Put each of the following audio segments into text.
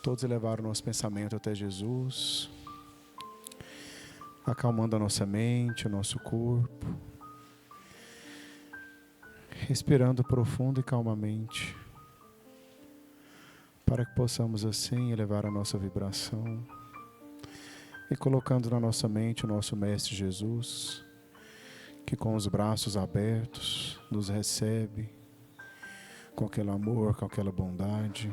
Todos elevaram o nosso pensamento até Jesus, acalmando a nossa mente, o nosso corpo, respirando profundo e calmamente, para que possamos assim elevar a nossa vibração e colocando na nossa mente o nosso Mestre Jesus, que com os braços abertos nos recebe com aquele amor, com aquela bondade,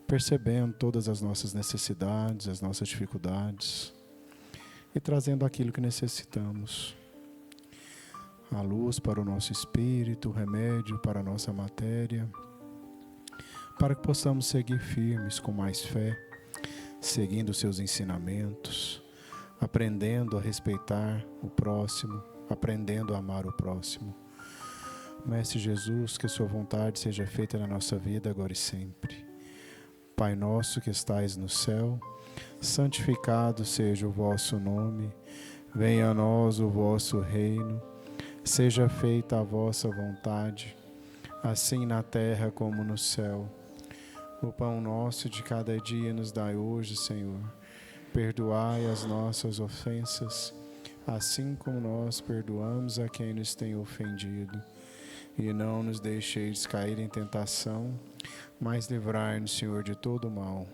percebendo todas as nossas necessidades, as nossas dificuldades e trazendo aquilo que necessitamos. A luz para o nosso espírito, o remédio para a nossa matéria, para que possamos seguir firmes com mais fé, seguindo os seus ensinamentos, aprendendo a respeitar o próximo, aprendendo a amar o próximo. Mestre Jesus, que a sua vontade seja feita na nossa vida agora e sempre. Pai nosso que estais no céu, santificado seja o vosso nome, venha a nós o vosso reino, seja feita a vossa vontade, assim na terra como no céu. O pão nosso de cada dia nos dai hoje, Senhor. Perdoai as nossas ofensas, assim como nós perdoamos a quem nos tem ofendido. E não nos deixeis cair em tentação, mas livrai-nos, Senhor, de todo mal,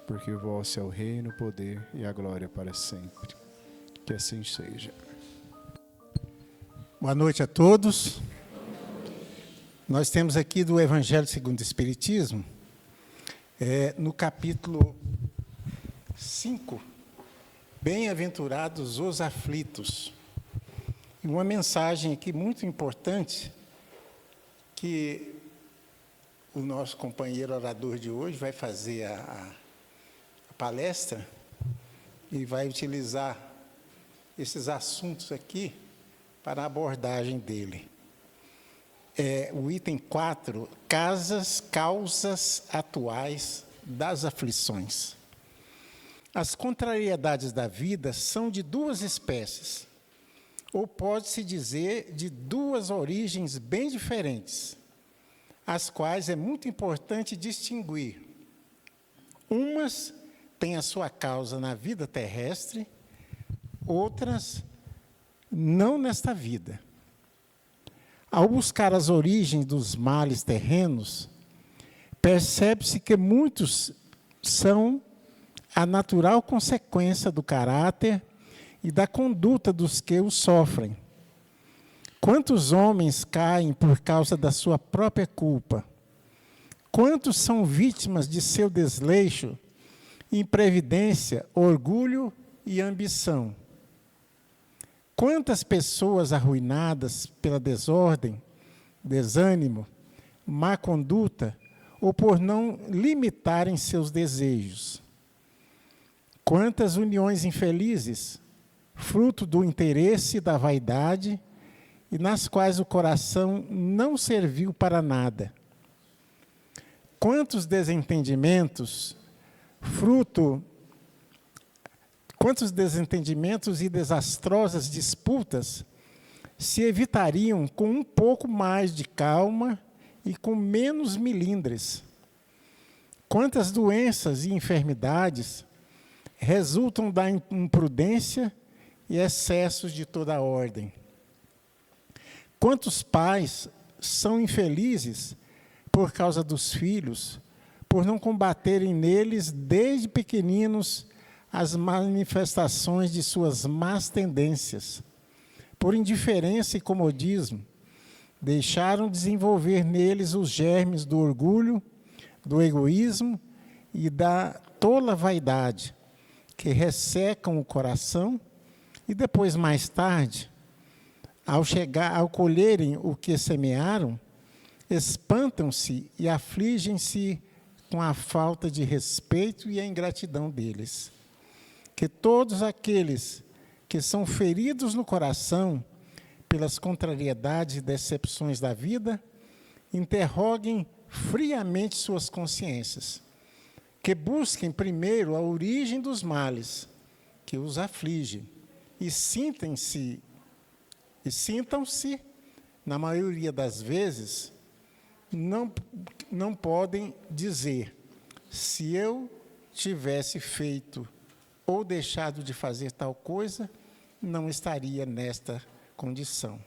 porque vosso é o reino, o poder e a glória para sempre. Que assim seja. Boa noite a todos. Nós temos aqui do Evangelho segundo o Espiritismo, no capítulo 5, Bem-aventurados os aflitos. E uma mensagem aqui muito importante, que o nosso companheiro orador de hoje vai fazer a palestra e vai utilizar esses assuntos aqui para a abordagem dele. O item 4, causas atuais das aflições. As contrariedades da vida são de duas espécies, ou pode-se dizer de duas origens bem diferentes, as quais é muito importante distinguir. Umas têm a sua causa na vida terrestre, outras não nesta vida. Ao buscar as origens dos males terrenos, percebe-se que muitos são a natural consequência do caráter e da conduta dos que o sofrem. Quantos homens caem por causa da sua própria culpa? Quantos são vítimas de seu desleixo, imprevidência, orgulho e ambição? Quantas pessoas arruinadas pela desordem, desânimo, má conduta ou por não limitarem seus desejos? Quantas uniões infelizes, fruto do interesse e da vaidade, e nas quais o coração não serviu para nada? Quantos desentendimentos e desastrosas disputas se evitariam com um pouco mais de calma e com menos melindres? Quantas doenças e enfermidades resultam da imprudência e excessos de toda a ordem? Quantos pais são infelizes por causa dos filhos, por não combaterem neles, desde pequeninos, as manifestações de suas más tendências? Por indiferença e comodismo, deixaram desenvolver neles os germes do orgulho, do egoísmo e da tola vaidade, que ressecam o coração e depois, mais tarde, ao colherem o que semearam, espantam-se e afligem-se com a falta de respeito e a ingratidão deles. Que todos aqueles que são feridos no coração pelas contrariedades e decepções da vida, interroguem friamente suas consciências, que busquem primeiro a origem dos males que os afligem e sintam-se, na maioria das vezes, não podem dizer: se eu tivesse feito ou deixado de fazer tal coisa, não estaria nesta condição.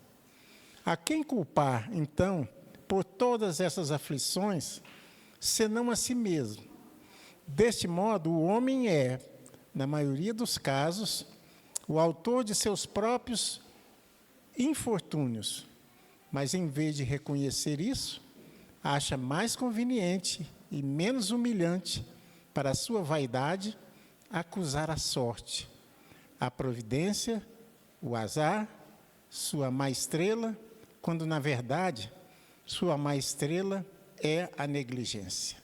A quem culpar, então, por todas essas aflições, senão a si mesmo? Deste modo, o homem é, na maioria dos casos, o autor de seus próprios infortúnios, mas em vez de reconhecer isso, acha mais conveniente e menos humilhante para a sua vaidade acusar a sorte, a providência, o azar, sua má estrela, quando, na verdade, sua má estrela é a negligência.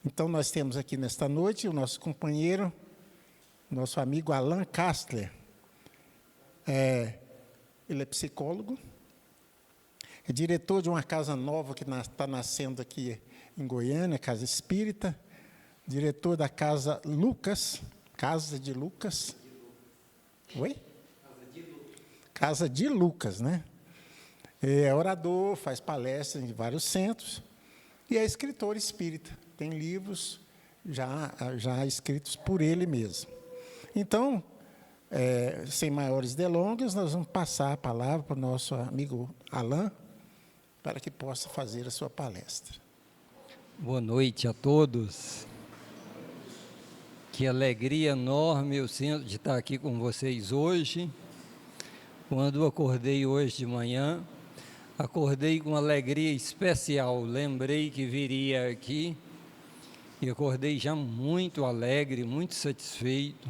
Então, nós temos aqui nesta noite o nosso companheiro, nosso amigo Alan Kastler. Ele é psicólogo, é diretor de uma casa nova que está nascendo aqui em Goiânia, Casa Espírita, diretor da Casa Lucas, Casa de Lucas. Oi? Casa de Lucas, né? É orador, faz palestras em vários centros e é escritor espírita. Tem livros já escritos por ele mesmo. Então, sem maiores delongas, nós vamos passar a palavra para o nosso amigo Alan, para que possa fazer a sua palestra. Boa noite a todos. Que alegria enorme eu sinto de estar aqui com vocês hoje. Quando eu acordei hoje de manhã, acordei com uma alegria especial. Lembrei que viria aqui e acordei já muito alegre, muito satisfeito.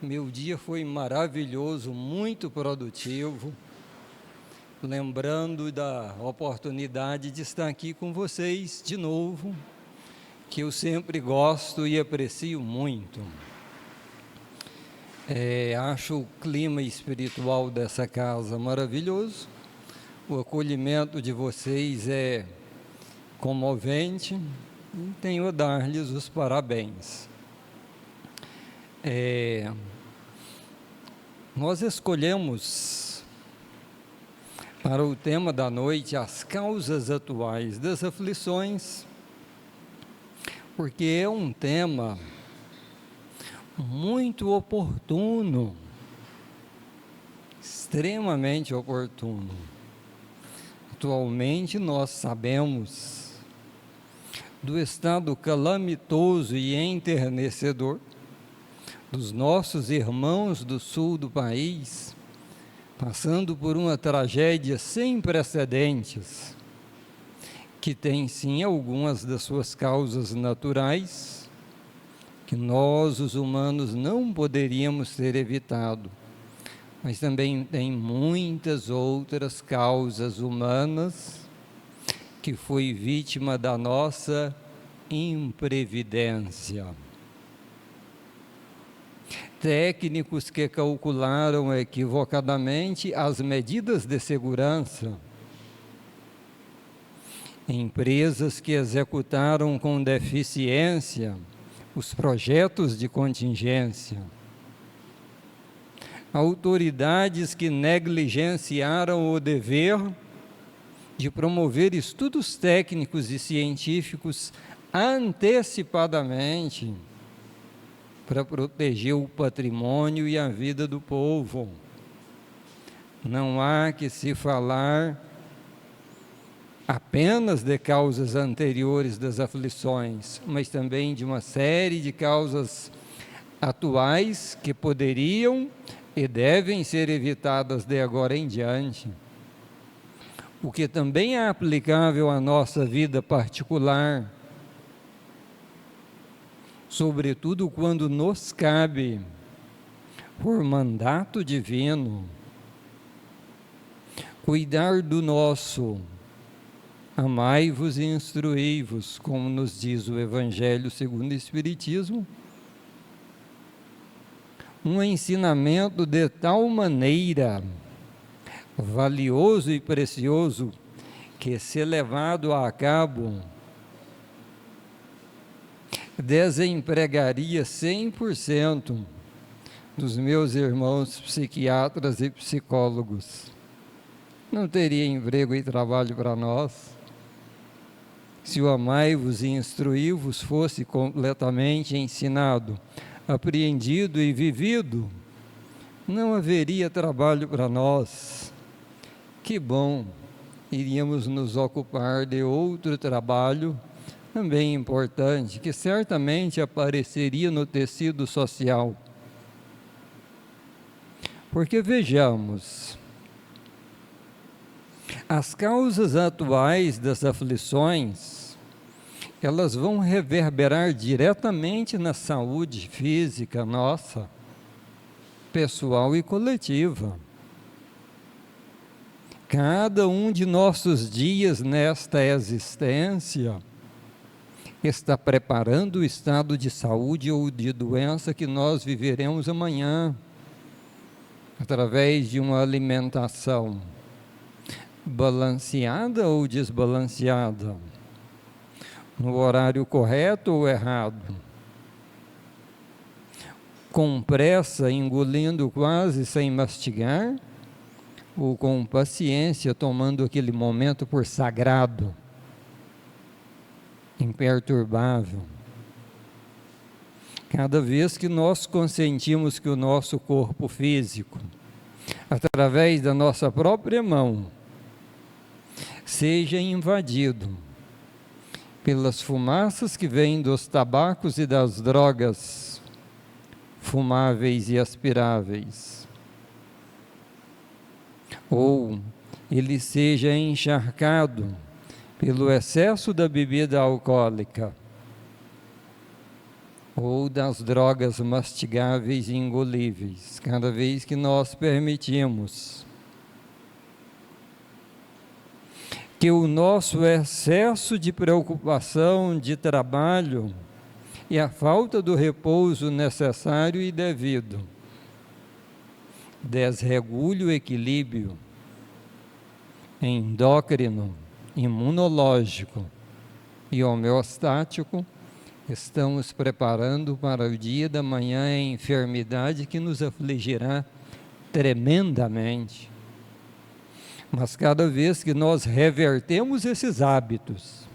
Meu dia foi maravilhoso, muito produtivo. Lembrando da oportunidade de estar aqui com vocês de novo, que eu sempre gosto e aprecio muito. Acho o clima espiritual dessa casa maravilhoso, o acolhimento de vocês é comovente e tenho a dar-lhes os parabéns. Nós escolhemos para o tema da noite as causas atuais das aflições, porque é um tema muito oportuno, extremamente oportuno. Atualmente nós sabemos do estado calamitoso e enternecedor dos nossos irmãos do sul do país, passando por uma tragédia sem precedentes, que tem sim algumas das suas causas naturais, que nós, os humanos, não poderíamos ter evitado, mas também tem muitas outras causas humanas que foi vítima da nossa imprevidência. Técnicos que calcularam equivocadamente as medidas de segurança, empresas que executaram com deficiência os projetos de contingência, autoridades que negligenciaram o dever de promover estudos técnicos e científicos antecipadamente para proteger o patrimônio e a vida do povo. Não há que se falar apenas de causas anteriores das aflições, mas também de uma série de causas atuais que poderiam e devem ser evitadas de agora em diante. O que também é aplicável à nossa vida particular, sobretudo quando nos cabe, por mandato divino, cuidar do nosso. Amai-vos e instruí-vos, como nos diz o Evangelho segundo o Espiritismo, um ensinamento de tal maneira valioso e precioso que, se levado a cabo, desempregaria 100% dos meus irmãos psiquiatras e psicólogos. Não teria emprego e trabalho para nós. se o amai-vos e instruí-vos fosse completamente ensinado, apreendido e vivido, não haveria trabalho para nós. Que bom, iríamos nos ocupar de outro trabalho, também importante, que certamente apareceria no tecido social. Porque vejamos, as causas atuais das aflições, elas vão reverberar diretamente na saúde física nossa, pessoal e coletiva. Cada um de nossos dias nesta existência está preparando o estado de saúde ou de doença que nós viveremos amanhã, através de uma alimentação balanceada ou desbalanceada, no horário correto ou errado, com pressa, engolindo quase sem mastigar, ou com paciência, tomando aquele momento por sagrado, imperturbável. Cada vez que nós consentimos que o nosso corpo físico, através da nossa própria mão, seja invadido pelas fumaças que vêm dos tabacos e das drogas fumáveis e aspiráveis, ou ele seja encharcado pelo excesso da bebida alcoólica, ou das drogas mastigáveis e engolíveis, cada vez que nós permitimos que o nosso excesso de preocupação, de trabalho e a falta do repouso necessário e devido desregule o equilíbrio endócrino, imunológico e homeostático, estamos preparando para o dia da manhã a enfermidade que nos afligirá tremendamente. Mas cada vez que nós revertemos esses hábitos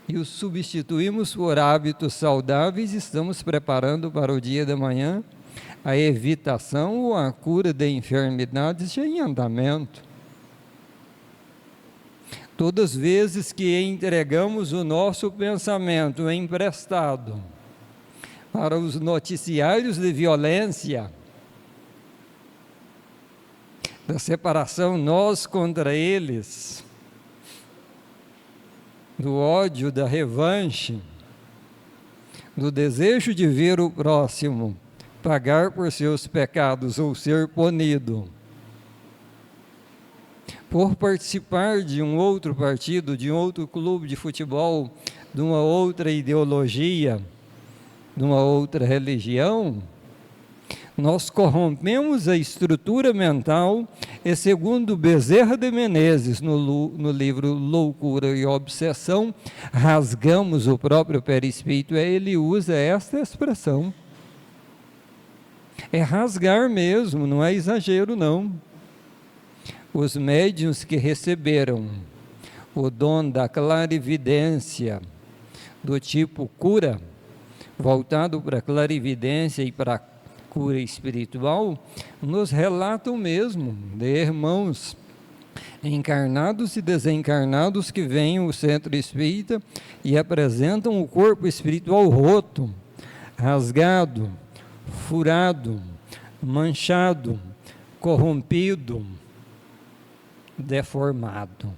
e os substituímos por hábitos saudáveis, estamos preparando para o dia da manhã a evitação ou a cura de enfermidades já em andamento. Todas as vezes que entregamos o nosso pensamento emprestado para os noticiários de violência, da separação nós contra eles, do ódio, da revanche, do desejo de ver o próximo pagar por seus pecados ou ser punido, por participar de um outro partido, de um outro clube de futebol, de uma outra ideologia, de uma outra religião, nós corrompemos a estrutura mental e, segundo Bezerra de Menezes, no livro Loucura e Obsessão, rasgamos o próprio perispírito. Ele usa esta expressão. É rasgar mesmo, não é exagero não. Os médiuns que receberam o dom da clarividência do tipo cura, voltado para a clarividência e para a cura espiritual, nos relatam mesmo de irmãos encarnados e desencarnados que vêm ao centro espírita e apresentam o corpo espiritual roto, rasgado, furado, manchado, corrompido, deformado.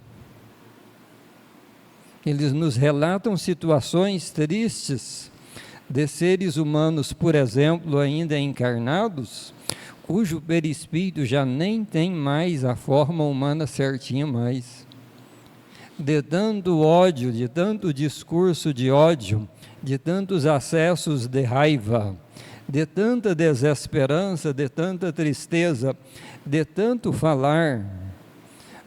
Eles nos relatam situações tristes de seres humanos, por exemplo, ainda encarnados, cujo perispírito já nem tem mais a forma humana certinha mais. De tanto ódio, de tanto discurso de ódio, de tantos acessos de raiva, de tanta desesperança, de tanta tristeza, de tanto falar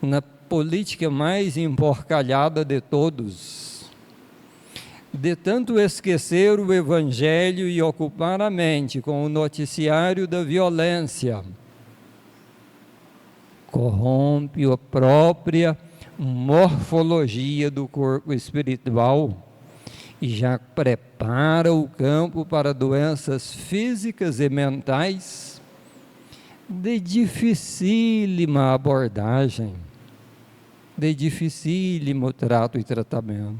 na política mais emporcalhada de todos, de tanto esquecer o Evangelho e ocupar a mente com o noticiário da violência, corrompe a própria morfologia do corpo espiritual e já prepara o campo para doenças físicas e mentais de dificílima abordagem, de dificílimo trato e tratamento.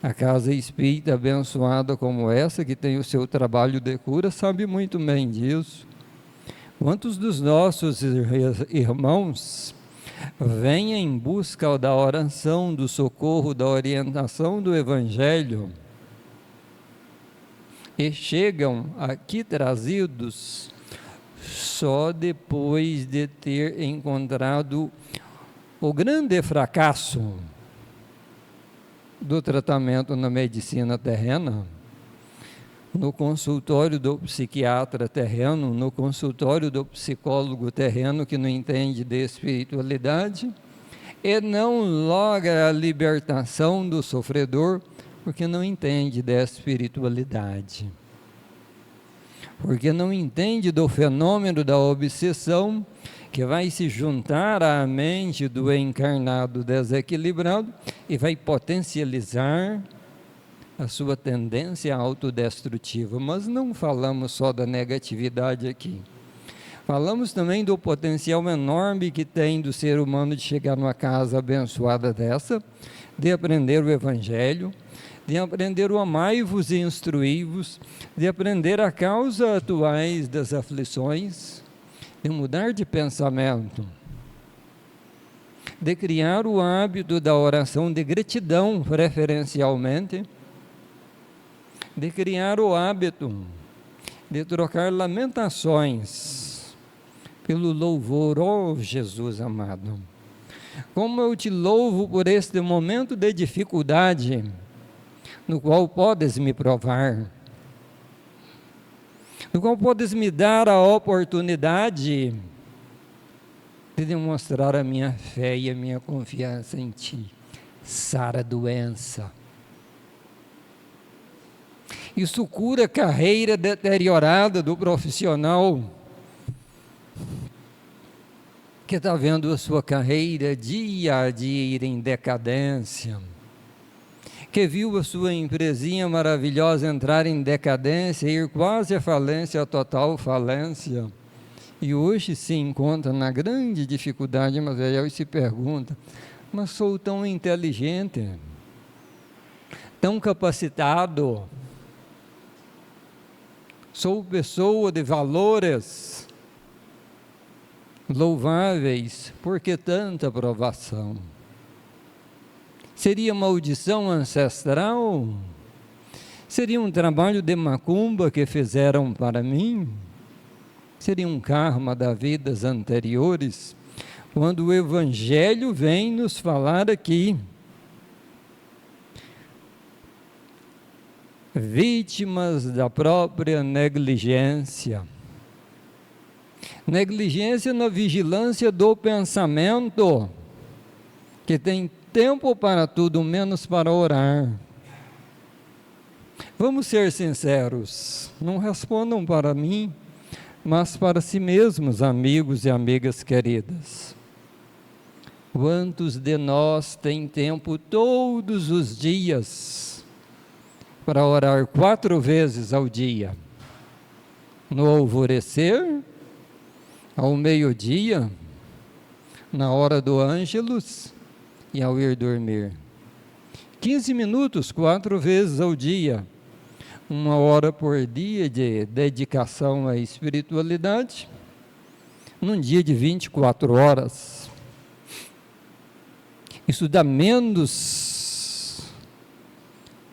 A casa espírita abençoada como essa, que tem o seu trabalho de cura, sabe muito bem disso. Quantos dos nossos irmãos vêm em busca da oração, do socorro, da orientação do Evangelho e chegam aqui trazidos só depois de ter encontrado o grande fracasso do tratamento na medicina terrena, no consultório do psiquiatra terreno, no consultório do psicólogo terreno que não entende de espiritualidade e não logra a libertação do sofredor porque não entende da espiritualidade, porque não entende do fenômeno da obsessão que vai se juntar à mente do encarnado desequilibrado e vai potencializar a sua tendência autodestrutiva. Mas não falamos só da negatividade aqui. Falamos também do potencial enorme que tem do ser humano de chegar numa casa abençoada dessa, de aprender o Evangelho, de aprender o amai-vos e instruí-vos, de aprender a causa atuais das aflições, de mudar de pensamento, de criar o hábito da oração de gratidão preferencialmente, de criar o hábito de trocar lamentações pelo louvor. Oh, Jesus amado, como eu te louvo por este momento de dificuldade, no qual podes me provar, no qual podes me dar a oportunidade de demonstrar a minha fé e a minha confiança em Ti. Sara a doença. Isso cura a carreira deteriorada do profissional que está vendo a sua carreira dia a dia ir em decadência, que viu a sua empresinha maravilhosa entrar em decadência, ir quase à falência, a total falência, e hoje se encontra na grande dificuldade material e se pergunta: mas sou tão inteligente, tão capacitado, sou pessoa de valores louváveis, por que tanta provação? Seria maldição ancestral? Seria um trabalho de macumba que fizeram para mim? Seria um karma das vidas anteriores? Quando o Evangelho vem nos falar aqui, vítimas da própria negligência. Negligência na vigilância do pensamento, que tem tempo para tudo, menos para orar. Vamos ser sinceros, não respondam para mim, mas para si mesmos, amigos e amigas queridas. Quantos de nós têm tempo todos os dias para orar 4 vezes ao dia? No alvorecer, ao meio-dia, na hora do ângelus e ao ir dormir. 15 minutos, 4 vezes ao dia. 1 hora por dia de dedicação à espiritualidade, num dia de 24 horas. Isso dá menos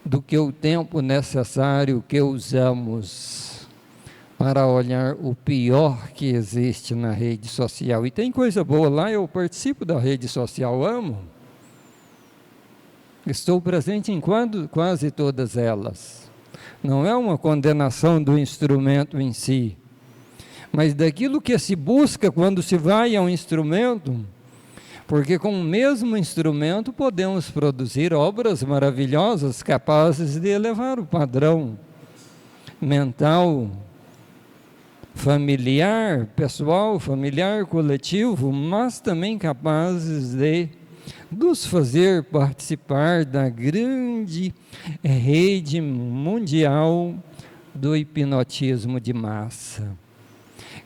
do que o tempo necessário que usamos para olhar o pior que existe na rede social. E tem coisa boa lá, eu participo da rede social, amo. Estou presente em quase todas elas. Não é uma condenação do instrumento em si, mas daquilo que se busca quando se vai a um instrumento, porque com o mesmo instrumento podemos produzir obras maravilhosas, capazes de elevar o padrão mental, familiar, pessoal, familiar, coletivo, mas também capazes de nos fazer participar da grande rede mundial do hipnotismo de massa,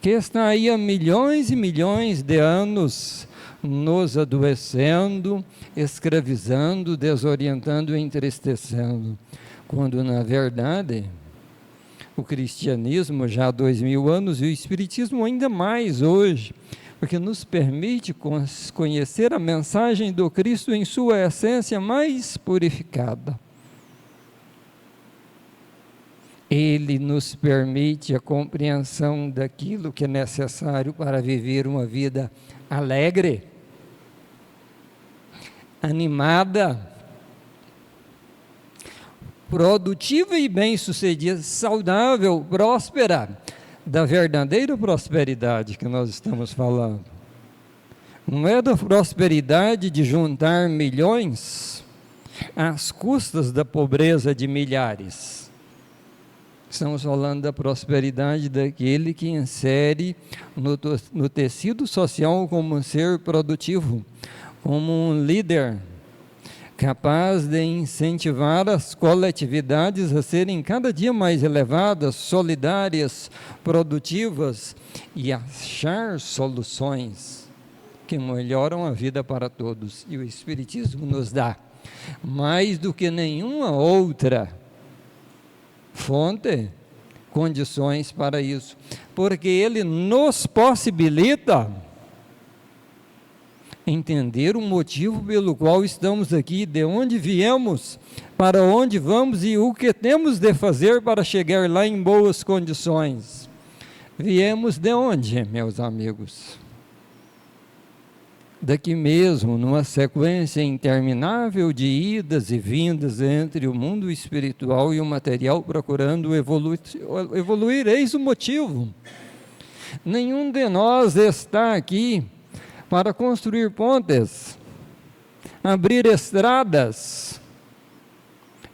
que está aí há milhões e milhões de anos nos adoecendo, escravizando, desorientando e entristecendo, quando na verdade o cristianismo já há 2000 anos e o espiritismo ainda mais hoje, porque nos permite conhecer a mensagem do Cristo em sua essência mais purificada. Ele nos permite a compreensão daquilo que é necessário para viver uma vida alegre, animada, produtiva e bem-sucedida, saudável, próspera, da verdadeira prosperidade que nós estamos falando. Não é da prosperidade de juntar milhões às custas da pobreza de milhares. Estamos falando da prosperidade daquele que insere no tecido social como um ser produtivo, como um líder, capaz de incentivar as coletividades a serem cada dia mais elevadas, solidárias, produtivas e achar soluções que melhoram a vida para todos. E o Espiritismo nos dá, mais do que nenhuma outra fonte, condições para isso, porque ele nos possibilita entender o motivo pelo qual estamos aqui, de onde viemos, para onde vamos e o que temos de fazer para chegar lá em boas condições. Viemos de onde, meus amigos? Daqui mesmo, numa sequência interminável de idas e vindas entre o mundo espiritual e o material, procurando evoluir. Eis o motivo. Nenhum de nós está aqui para construir pontes, abrir estradas,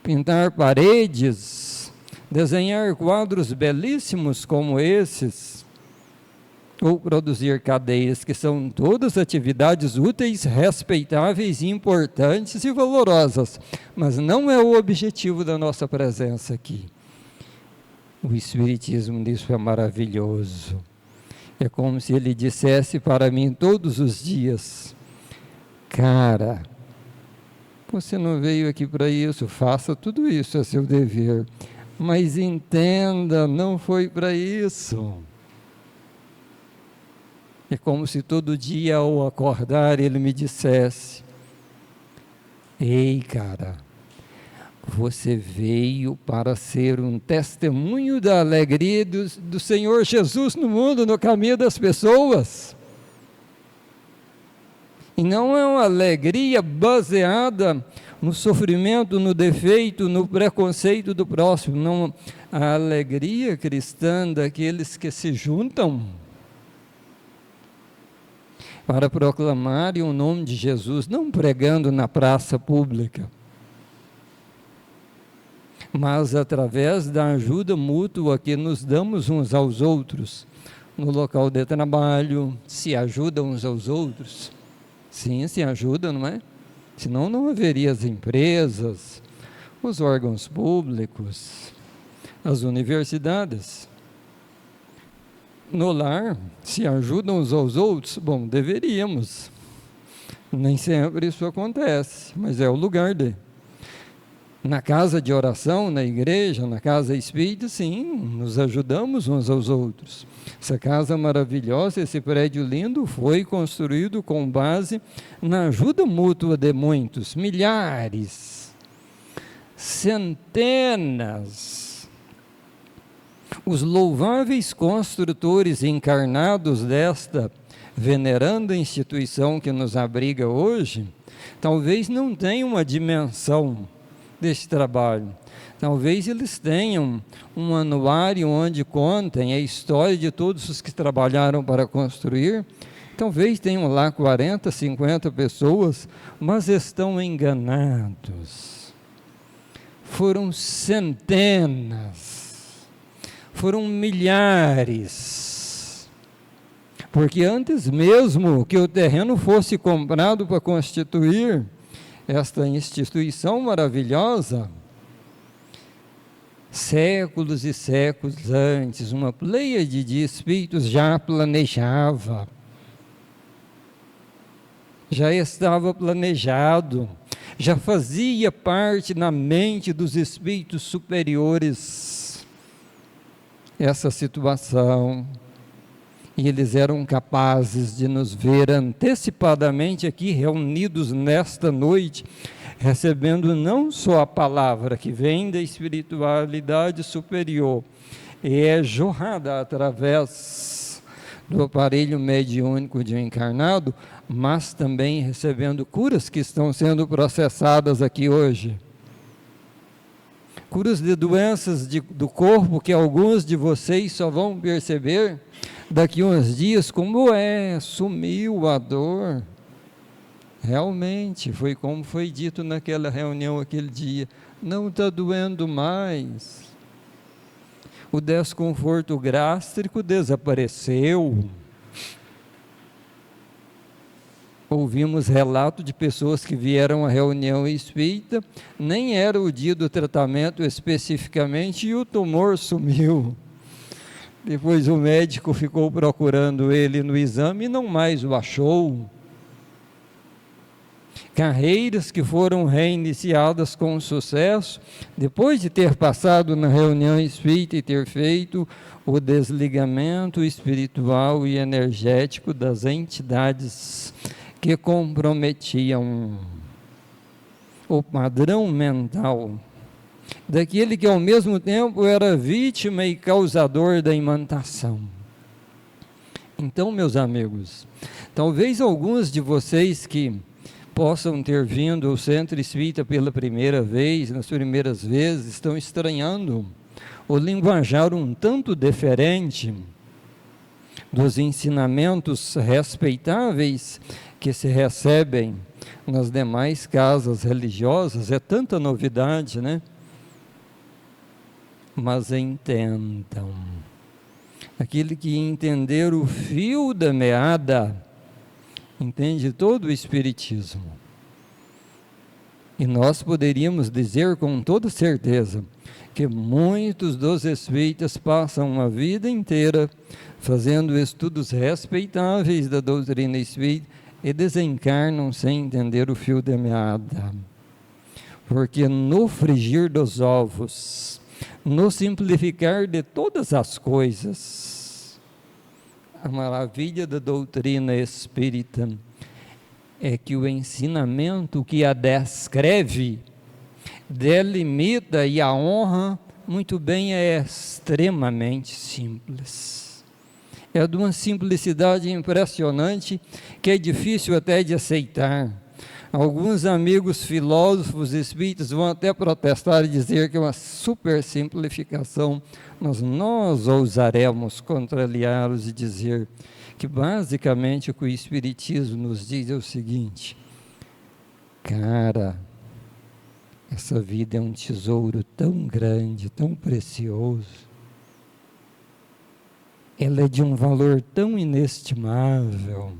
pintar paredes, desenhar quadros belíssimos como esses, ou produzir cadeiras, que são todas atividades úteis, respeitáveis, importantes e valorosas, mas não é o objetivo da nossa presença aqui. O Espiritismo nisso é maravilhoso. É como se ele dissesse para mim todos os dias: cara, você não veio aqui para isso, faça tudo isso, é seu dever, mas entenda, não foi para isso. É como se todo dia ao acordar ele me dissesse: ei, cara, você veio para ser um testemunho da alegria do Senhor Jesus no mundo, no caminho das pessoas. E não é uma alegria baseada no sofrimento, no defeito, no preconceito do próximo. Não, a alegria cristã daqueles que se juntam para proclamarem o nome de Jesus, não pregando na praça pública, mas através da ajuda mútua que nos damos uns aos outros, no local de trabalho, se ajudam uns aos outros. Sim, se ajuda, não é? Senão não haveria as empresas, os órgãos públicos, as universidades. No lar, se ajudam uns aos outros, bom, deveríamos. Nem sempre isso acontece, mas é o lugar de. Na casa de oração, na igreja, na casa espírita, sim, nos ajudamos uns aos outros. Essa casa maravilhosa, esse prédio lindo, foi construído com base na ajuda mútua de muitos, milhares, centenas. Os louváveis construtores encarnados desta veneranda instituição que nos abriga hoje, talvez não tenham uma dimensão deste trabalho. Talvez eles tenham um anuário onde contem a história de todos os que trabalharam para construir. Talvez tenham lá 40, 50 pessoas, mas estão enganados. Foram centenas, foram milhares, Porque antes mesmo que o terreno fosse comprado para constituir esta instituição maravilhosa, séculos e séculos antes, uma pleiade de espíritos já planejava, já estava planejado, já fazia parte na mente dos espíritos superiores essa situação. E eles eram capazes de nos ver antecipadamente aqui reunidos nesta noite, recebendo não só a palavra que vem da espiritualidade superior, e é jorrada através do aparelho mediúnico de um encarnado, mas também recebendo curas que estão sendo processadas aqui hoje. Curas de doenças do corpo que alguns de vocês só vão perceber daqui uns dias, como sumiu a dor. Realmente, foi como foi dito naquela reunião aquele dia, não está doendo mais. O desconforto gástrico desapareceu. Ouvimos relato de pessoas que vieram à reunião espírita, nem era o dia do tratamento especificamente, e o tumor sumiu. Depois o médico ficou procurando ele no exame e não mais o achou. Carreiras que foram reiniciadas com sucesso, depois de ter passado na reunião espírita e ter feito o desligamento espiritual e energético das entidades que comprometiam o padrão mental daquele que ao mesmo tempo era vítima e causador da imantação. Então, meus amigos, talvez alguns de vocês que possam ter vindo ao Centro Espírita pela primeira vez, nas primeiras vezes, estão estranhando o linguajar um tanto diferente dos ensinamentos respeitáveis que se recebem nas demais casas religiosas. É tanta novidade, né? Mas entendam, aquele que entender o fio da meada, entende todo o Espiritismo. E nós poderíamos dizer com toda certeza que muitos dos espíritas passam uma vida inteira fazendo estudos respeitáveis da doutrina espírita e desencarnam sem entender o fio da meada. Porque no frigir dos ovos, no simplificar de todas as coisas, a maravilha da doutrina espírita é que o ensinamento que a descreve, delimita e a honra muito bem é extremamente simples. É de uma simplicidade impressionante que é difícil até de aceitar. Alguns amigos filósofos espíritas vão até protestar e dizer que é uma super simplificação, mas nós ousaremos contrariá-los e dizer que basicamente o que o Espiritismo nos diz é o seguinte: cara, essa vida é um tesouro tão grande, tão precioso, ela é de um valor tão inestimável.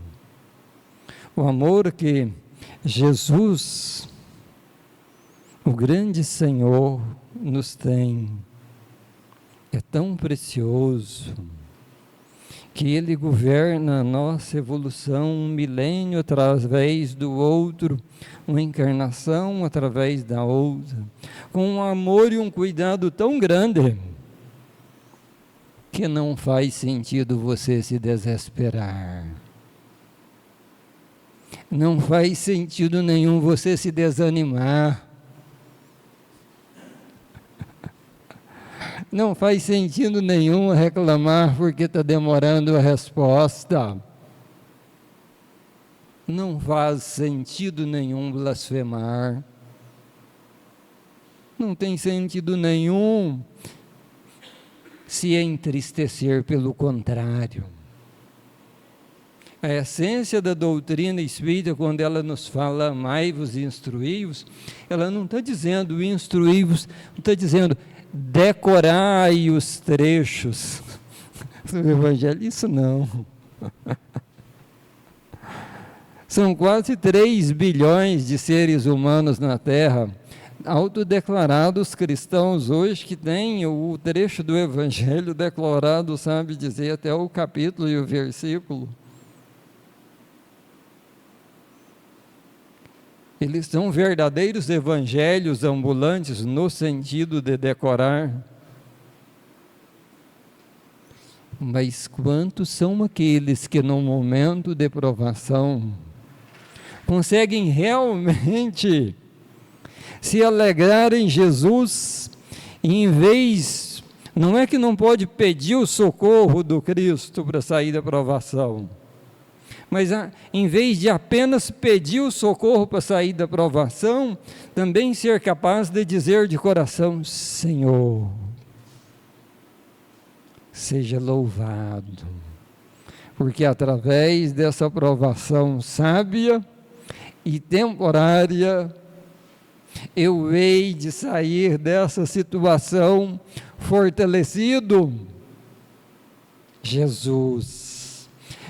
O amor que Jesus, o grande Senhor, nos tem é tão precioso que Ele governa a nossa evolução um milênio através do outro, uma encarnação através da outra, com um amor e um cuidado tão grande que não faz sentido você se desesperar. Não faz sentido nenhum você se desanimar. Não faz sentido nenhum reclamar porque está demorando a resposta. Não faz sentido nenhum blasfemar. Não tem sentido nenhum se entristecer, pelo contrário. A essência da doutrina espírita, quando ela nos fala amai-vos e instruí-vos, ela não está dizendo instruí-vos, não está dizendo decorai os trechos do Evangelho, isso não. São quase 3 bilhões de seres humanos na Terra, autodeclarados cristãos hoje, que têm o trecho do Evangelho declarado, sabe dizer até o capítulo e o versículo. Eles são verdadeiros evangelhos ambulantes no sentido de decorar. Mas quantos são aqueles que no momento de provação conseguem realmente se alegrar em Jesus, e em vez, não é que não pode pedir o socorro do Cristo para sair da provação, mas em vez de apenas pedir o socorro para sair da provação, também ser capaz de dizer de coração: Senhor, seja louvado, porque através dessa provação sábia e temporária, eu hei de sair dessa situação fortalecido. Jesus,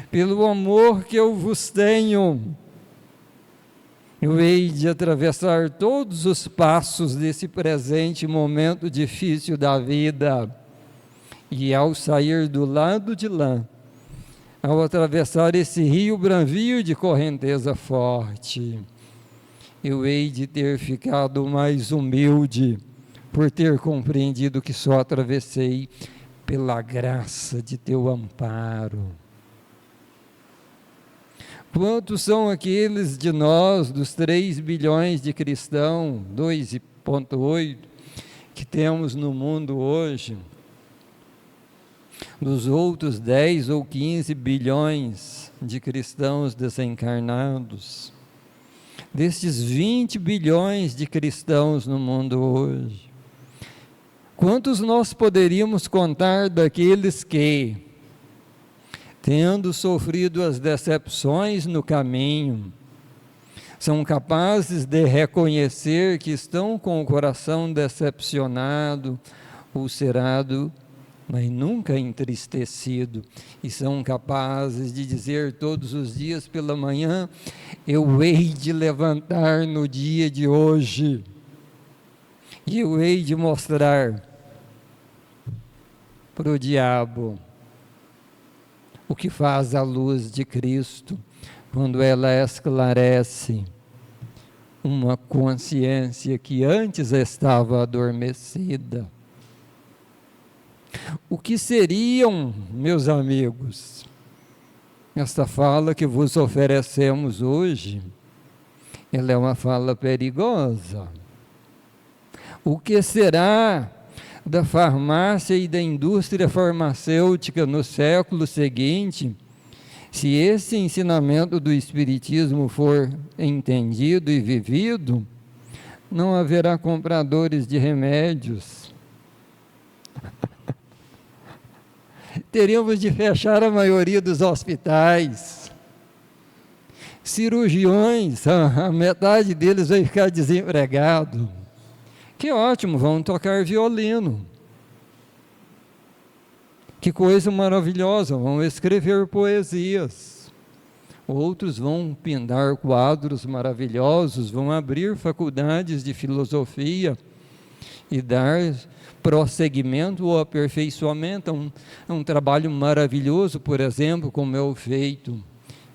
pelo amor que eu vos tenho, eu hei de atravessar todos os passos desse presente momento difícil da vida, e ao sair do lado de lá, ao atravessar esse rio bravio de correnteza forte, eu hei de ter ficado mais humilde, por ter compreendido que só atravessei pela graça de teu amparo. Quantos são aqueles de nós, dos 3 bilhões de cristãos, 2,8, que temos no mundo hoje, dos outros 10 ou 15 bilhões de cristãos desencarnados, destes 20 bilhões de cristãos no mundo hoje, quantos nós poderíamos contar daqueles que, tendo sofrido as decepções no caminho, são capazes de reconhecer que estão com o coração decepcionado, ulcerado, mas nunca entristecido, e são capazes de dizer todos os dias pela manhã: eu hei de levantar no dia de hoje, e eu hei de mostrar para o diabo o que faz a luz de Cristo, quando ela esclarece uma consciência que antes estava adormecida. O que seriam, meus amigos, esta fala que vos oferecemos hoje, ela é uma fala perigosa. O que será da farmácia e da indústria farmacêutica no século seguinte, se esse ensinamento do Espiritismo for entendido e vivido? Não haverá compradores de remédios. Teríamos de fechar a maioria dos hospitais. Cirurgiões, a metade deles vai ficar desempregado. Que ótimo, vão tocar violino. Que coisa maravilhosa, vão escrever poesias. Outros vão pintar quadros maravilhosos, vão abrir faculdades de filosofia e dar prosseguimento ou aperfeiçoamento a um trabalho maravilhoso, por exemplo, como é o feito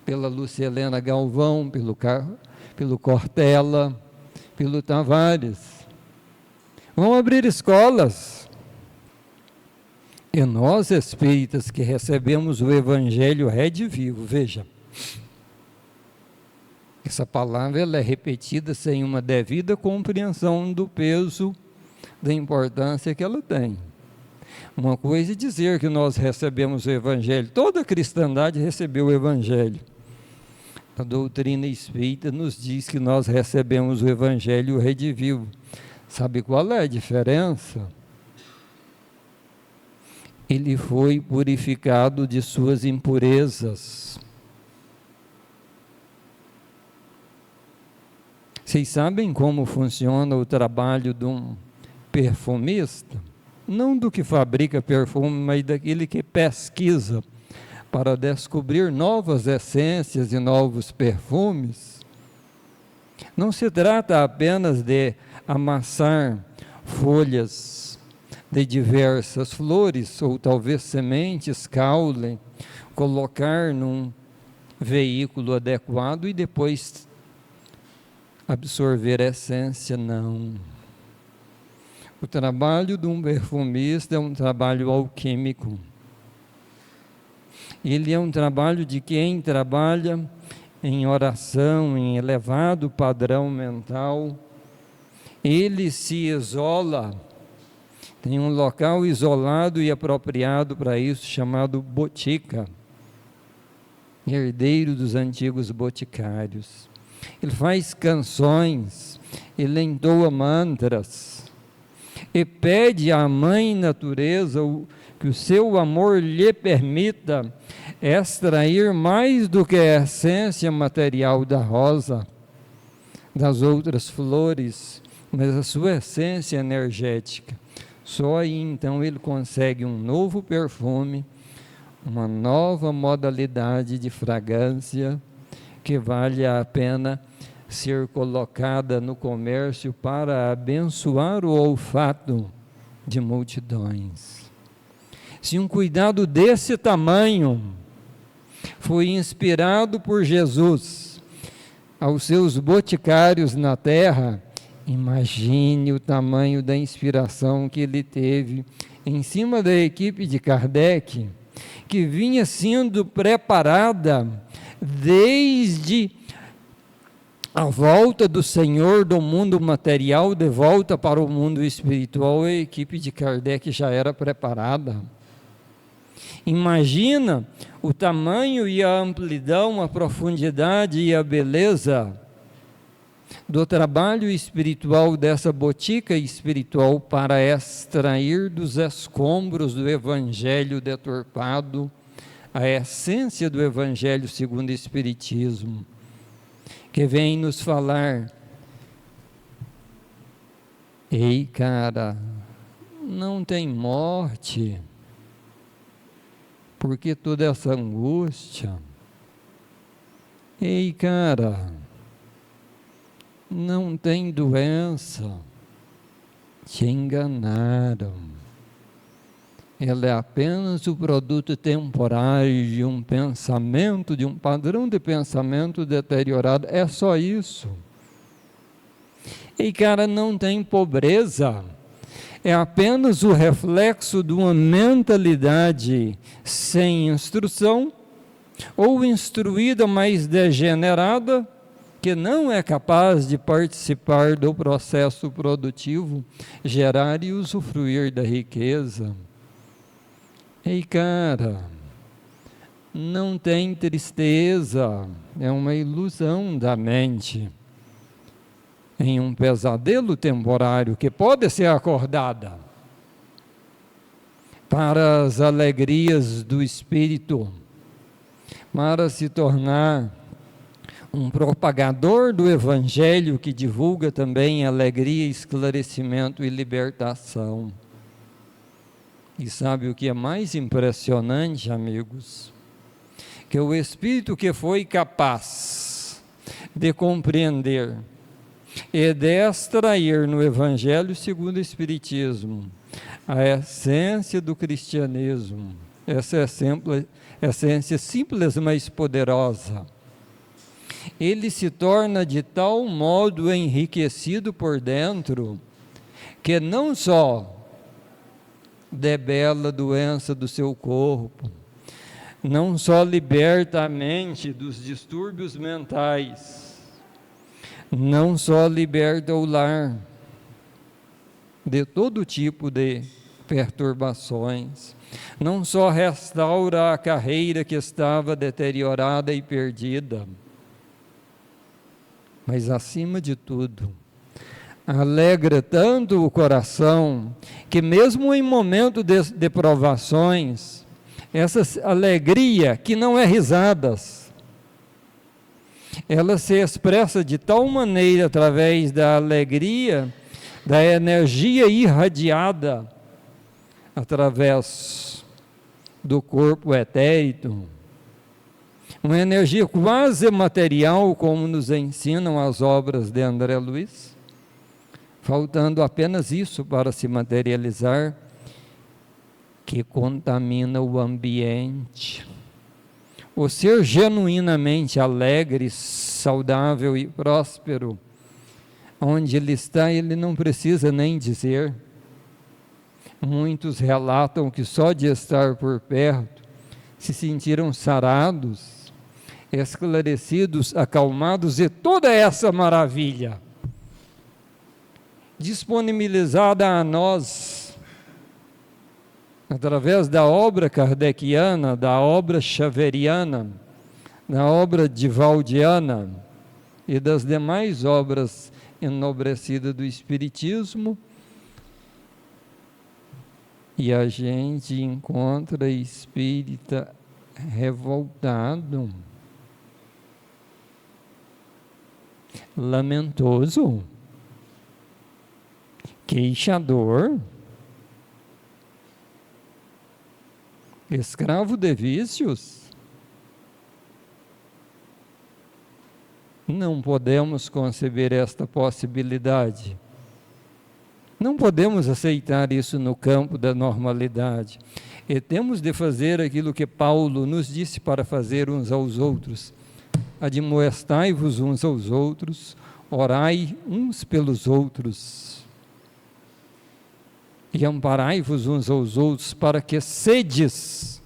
pela Lucilena Galvão, pelo Cortella, pelo Tavares. Vão abrir escolas. E nós, espíritas, que recebemos o Evangelho redivivo, veja, essa palavra ela é repetida sem uma devida compreensão do peso, da importância que ela tem. Uma coisa é dizer que nós recebemos o Evangelho, toda a cristandade recebeu o Evangelho. A doutrina espírita nos diz que nós recebemos o Evangelho redivivo. Sabe qual é a diferença? Ele foi purificado de suas impurezas. Vocês sabem como funciona o trabalho de um perfumista? Não do que fabrica perfume, mas daquele que pesquisa para descobrir novas essências e novos perfumes, não se trata apenas de amassar folhas de diversas flores, ou talvez sementes, caule, colocar num veículo adequado e depois absorver a essência, não. O trabalho de um perfumista é um trabalho alquímico. Ele é um trabalho de quem trabalha em oração, em elevado padrão mental. Ele se isola, tem um local isolado e apropriado para isso, chamado botica, herdeiro dos antigos boticários. Ele faz canções, ele entoa mantras, e pede à Mãe Natureza que o seu amor lhe permita extrair mais do que a essência material da rosa, das outras flores, mas a sua essência energética. Só aí então ele consegue um novo perfume, uma nova modalidade de fragrância que vale a pena ser colocada no comércio para abençoar o olfato de multidões. Se um cuidado desse tamanho foi inspirado por Jesus aos seus boticários na terra, imagine o tamanho da inspiração que ele teve em cima da equipe de Kardec, que vinha sendo preparada desde a volta do Senhor do mundo material de volta para o mundo espiritual. A equipe de Kardec já era preparada. Imagina o tamanho e a amplidão, a profundidade e a beleza do trabalho espiritual dessa botica espiritual para extrair dos escombros do Evangelho deturpado a essência do Evangelho segundo o Espiritismo, que vem nos falar: ei, cara, não tem morte, por que toda essa angústia? Ei, cara, não tem doença, te enganaram. Ela é apenas o produto temporário de um pensamento, de um padrão de pensamento deteriorado. É só isso. E cara, não tem pobreza. É apenas o reflexo de uma mentalidade sem instrução, ou instruída, mas degenerada, que não é capaz de participar do processo produtivo, gerar e usufruir da riqueza. Ei, cara, não tem tristeza, é uma ilusão da mente, em um pesadelo temporário que pode ser acordada para as alegrias do espírito, para se tornar um propagador do Evangelho que divulga também alegria, esclarecimento e libertação. E sabe o que é mais impressionante, amigos? Que o espírito que foi capaz de compreender e de extrair no Evangelho segundo o Espiritismo a essência do cristianismo, essa essência simples, mas poderosa, ele se torna de tal modo enriquecido por dentro, que não só debela a doença do seu corpo, não só liberta a mente dos distúrbios mentais, não só liberta o lar de todo tipo de perturbações, não só restaura a carreira que estava deteriorada e perdida, mas acima de tudo, alegra tanto o coração, que mesmo em momento de provações, essa alegria que não é risadas, ela se expressa de tal maneira através da alegria, da energia irradiada através do corpo etérico, Uma energia quase material, como nos ensinam as obras de André Luiz, faltando apenas isso para se materializar, que contamina o ambiente. O ser genuinamente alegre, saudável e próspero, onde ele está, ele não precisa nem dizer. Muitos relatam que só de estar por perto se sentiram sarados, esclarecidos, acalmados, e toda essa maravilha disponibilizada a nós através da obra kardeciana, da obra xaveriana, da obra divaldiana e das demais obras enobrecidas do Espiritismo, e a gente encontra espírita revoltado, lamentoso, queixador, escravo de vícios. Não podemos conceber esta possibilidade. Não podemos aceitar isso no campo da normalidade. E temos de fazer aquilo que Paulo nos disse para fazer uns aos outros. Admoestai-vos uns aos outros, orai uns pelos outros. E amparai-vos uns aos outros, para que sedes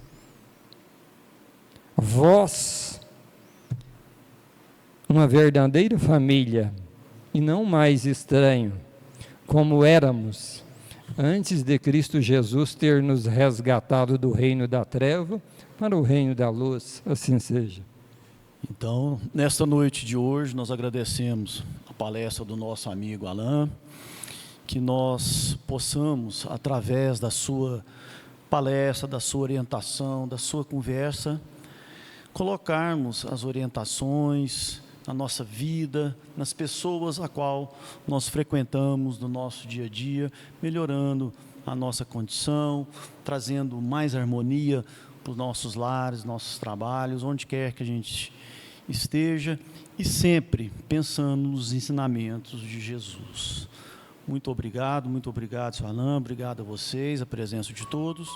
vós uma verdadeira família, e não mais estranho, como éramos antes de Cristo Jesus ter nos resgatado do reino da treva para o reino da luz. Assim seja. Então, nesta noite de hoje, nós agradecemos a palestra do nosso amigo Alain, que nós possamos, através da sua palestra, da sua orientação, da sua conversa, colocarmos as orientações na nossa vida, nas pessoas a qual nós frequentamos no nosso dia a dia, melhorando a nossa condição, trazendo mais harmonia para os nossos lares, nossos trabalhos, onde quer que a gente esteja, e sempre pensando nos ensinamentos de Jesus. Muito obrigado, seu Alain, obrigado a vocês, a presença de todos.